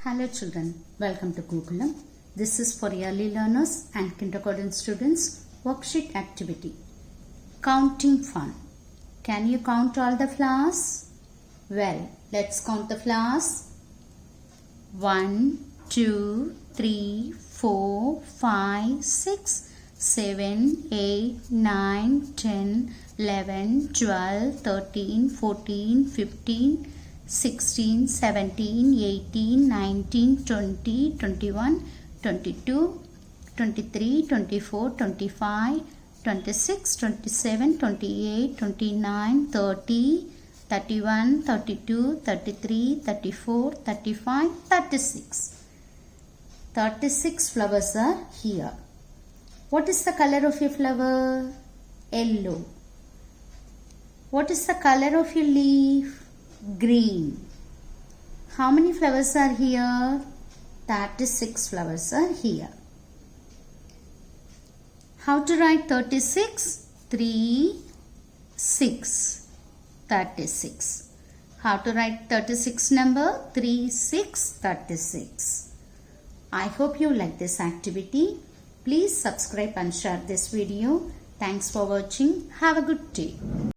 Hello children, welcome to Gokulam. This is for early learners and kindergarten students worksheet activity. Counting fun. Can you count all the flowers? Well, let's count the flowers. 1, 2, 3, 4, 5, 6, 7, 8, 9, 10, 11, 12, 13, 14, 15, 16, 17, 18, 19, 20, 21, 22, 23, 24, 25, 26, 27, 28, 29, 30, 31, 32, 33, 34, 35, 36. 36 flowers are here. What is the color of your flower? Yellow. What is the color of your leaf? Green. How many flowers are here? 36 flowers are here. How to write 36? 3, 6. 36. How to write 36 number? 3, 6, 36. I hope you like this activity. Please subscribe and share this video. Thanks for watching. Have a good day.